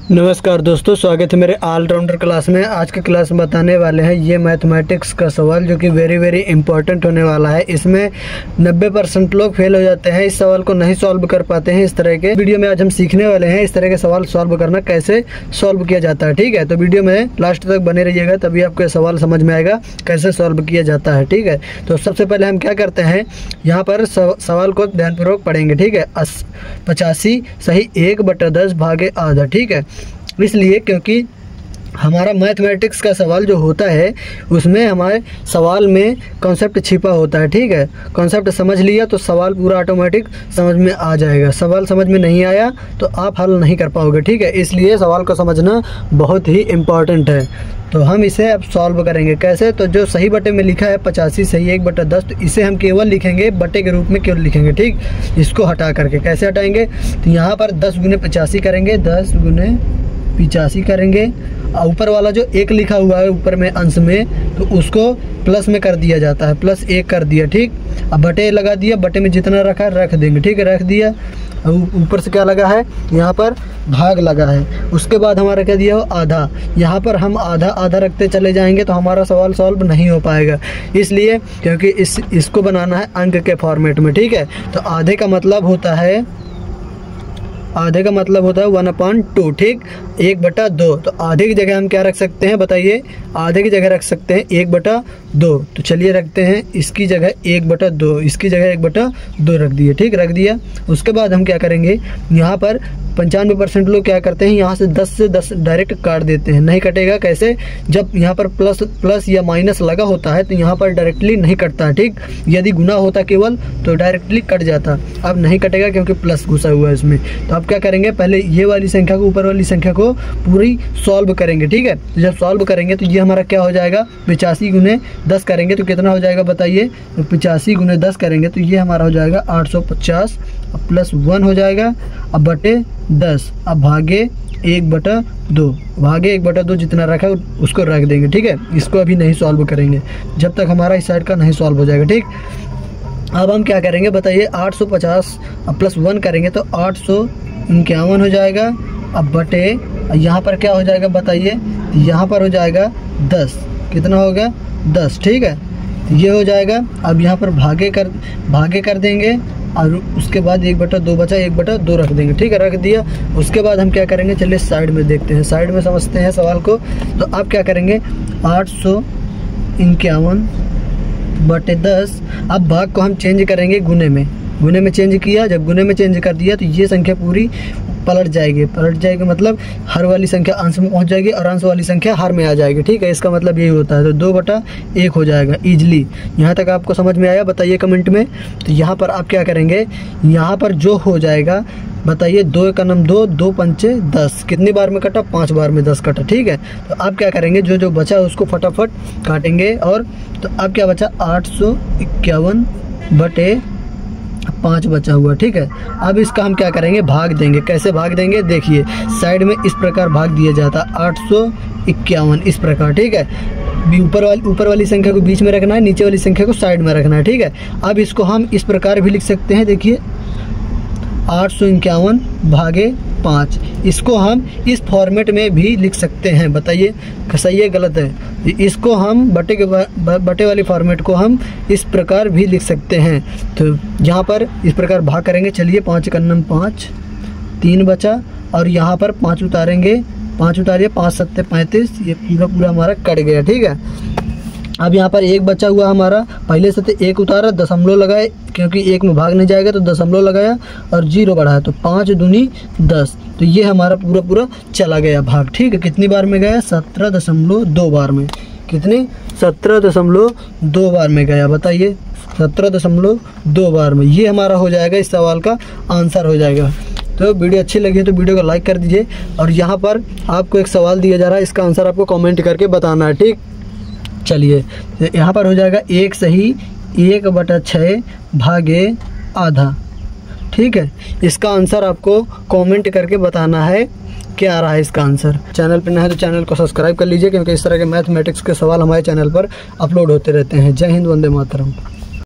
नमस्कार दोस्तों, स्वागत है मेरे ऑलराउंडर क्लास में। आज के क्लास में बताने वाले हैं ये मैथमेटिक्स का सवाल जो कि वेरी इंपॉर्टेंट होने वाला है। इसमें 90% लोग फेल हो जाते हैं, इस सवाल को नहीं सॉल्व कर पाते हैं। इस तरह के वीडियो में आज हम सीखने वाले हैं इस तरह के सवाल सॉल्व करना कैसे सॉल्व किया जाता है। ठीक है, तो वीडियो में लास्ट तक बने रहिएगा, तभी आपको ये सवाल समझ में आएगा कैसे सॉल्व किया जाता है। ठीक है, तो सबसे पहले हम क्या करते हैं, यहाँ पर सवाल को ध्यानपूर्वक पढ़ेंगे। ठीक है, 85 सही 1/10 भागे आधा। ठीक है, इसलिए क्योंकि हमारा मैथमेटिक्स का सवाल जो होता है उसमें हमारे सवाल में कॉन्सेप्ट छिपा होता है। ठीक है, कॉन्सेप्ट समझ लिया तो सवाल पूरा ऑटोमेटिक समझ में आ जाएगा। सवाल समझ में नहीं आया तो आप हल नहीं कर पाओगे। ठीक है, इसलिए सवाल को समझना बहुत ही इम्पॉर्टेंट है। तो हम इसे अब सॉल्व करेंगे कैसे। तो जो सही बटे में लिखा है 85 सही 1/10, तो इसे हम केवल लिखेंगे बटे के रूप में केवल लिखेंगे। ठीक, इसको हटा करके कैसे हटाएंगे, तो यहाँ पर 10 गुने 85 करेंगे, 10 गुने 85 करेंगे। ऊपर वाला जो 1 लिखा हुआ है ऊपर में अंश में, तो उसको प्लस में कर दिया जाता है, +1 कर दिया। ठीक, अब बटे लगा दिया, बटे में जितना रखा रख देंगे। ठीक है, रख दिया। ऊपर से क्या लगा है, यहाँ पर भाग लगा है। उसके बाद हमारा क्या दिया हो, आधा। यहाँ पर हम आधा आधा रखते चले जाएंगे तो हमारा सवाल सॉल्व नहीं हो पाएगा, इसलिए क्योंकि इसको बनाना है अंक के फॉर्मेट में। ठीक है, तो आधे का मतलब होता है 1/2। ठीक, 1/2। तो आधे की जगह हम क्या रख सकते हैं बताइए, आधे की जगह रख सकते हैं 1/2। तो चलिए रखते हैं इसकी जगह 1/2, इसकी जगह 1/2 रख दिए। ठीक, रख दिया। उसके बाद हम क्या करेंगे, यहाँ पर 95% लोग क्या करते हैं, यहाँ से 10 डायरेक्ट काट देते हैं। नहीं कटेगा, कैसे, जब यहाँ पर प्लस या माइनस लगा होता है तो यहाँ पर डायरेक्टली नहीं कटता है। ठीक, यदि गुना होता केवल तो डायरेक्टली कट जाता, अब नहीं कटेगा क्योंकि प्लस घुसा हुआ है इसमें। तो अब क्या करेंगे, पहले ये वाली संख्या को, ऊपर वाली संख्या को पूरी सॉल्व करेंगे। ठीक है, तो जब सॉल्व करेंगे तो ये हमारा क्या हो जाएगा, 85 गुने 10 करेंगे तो कितना हो जाएगा बताइए, तो 85 गुने 10 करेंगे तो ये हमारा हो जाएगा 850, अब +1 हो जाएगा, अब बटे 10, अब भागे 1/2, भागे 1/2 जितना रखा है उसको रख देंगे। ठीक है, इसको अभी नहीं सॉल्व करेंगे जब तक हमारा इस साइड का नहीं सॉल्व हो जाएगा। ठीक, अब हम क्या करेंगे बताइए, 850 अब +1 करेंगे तो 851 हो जाएगा। अब बटे यहाँ पर क्या हो जाएगा बताइए, यहाँ पर हो जाएगा 10, कितना हो गया 10। ठीक है, ये हो जाएगा। अब यहाँ पर भागे कर देंगे और उसके बाद 1/2 बचा, 1/2 रख देंगे। ठीक है, रख दिया। उसके बाद हम क्या करेंगे, चलिए साइड में देखते हैं, साइड में समझते हैं सवाल को। तो अब क्या करेंगे, 851/10। अब भाग को हम चेंज करेंगे गुने में चेंज किया। जब गुने में चेंज कर दिया तो ये संख्या पूरी पलट जाएगी मतलब हर वाली संख्या अंश में पहुंच जाएगी और अंश वाली संख्या हर में आ जाएगी। ठीक है, इसका मतलब यही होता है। तो 2/1 हो जाएगा इजली। यहाँ तक आपको समझ में आया बताइए कमेंट में। तो यहाँ पर आप क्या करेंगे, यहाँ पर जो हो जाएगा बताइए, 2 का नाम 2, 2 पंचे 10, कितनी बार में कटा, 5 बार में 10 कटा। ठीक है, तो आप क्या करेंगे, जो बचा उसको फटाफट काटेंगे। और तो अब क्या बचा, 851/5 बचा हुआ। ठीक है, अब इसका हम क्या करेंगे, भाग देंगे। कैसे भाग देंगे, देखिए साइड में इस प्रकार भाग दिया जाता, 851 इस प्रकार। ठीक है, ऊपर वाली संख्या को बीच में रखना है, नीचे वाली संख्या को साइड में रखना है। ठीक है, अब इसको हम इस प्रकार भी लिख सकते हैं, देखिए 851/5। इसको हम इस फॉर्मेट में भी लिख सकते हैं, बताइए सही है गलत है। इसको हम बटे वाले फॉर्मेट को हम इस प्रकार भी लिख सकते हैं। तो यहाँ पर इस प्रकार भाग करेंगे। चलिए 5 का नाम 5, 3 बचा और यहाँ पर 5 उतारेंगे, 5 उतारिए, 5 7 35, ये पूरा हमारा कट गया। ठीक है, अब यहाँ पर 1 बचा हुआ हमारा, पहले से तो 1 उतारा, दशमलव लगाए क्योंकि 1 में भाग नहीं जाएगा तो दशमलव लगाया और 0 बढ़ाया, तो 5 दूनी 10। तो ये हमारा पूरा चला गया भाग। ठीक है, कितनी बार में गया, 17.2 बार में। कितनी, 17.2 बार में गया बताइए, 17.2 बार में। ये हमारा हो जाएगा, इस सवाल का आंसर हो जाएगा। तो वीडियो अच्छी लगी है तो वीडियो को लाइक कर दीजिए। और यहाँ पर आपको एक सवाल दिया जा रहा है, इसका आंसर आपको कमेंट करके बताना है। ठीक, चलिए यहाँ पर हो जाएगा 1 सही 1/6 भागे आधा। ठीक है, इसका आंसर आपको कमेंट करके बताना है क्या आ रहा है इसका आंसर। चैनल पर नया है तो चैनल को सब्सक्राइब कर लीजिए, क्योंकि इस तरह के मैथमेटिक्स के सवाल हमारे चैनल पर अपलोड होते रहते हैं। जय हिंद, वंदे मातरम।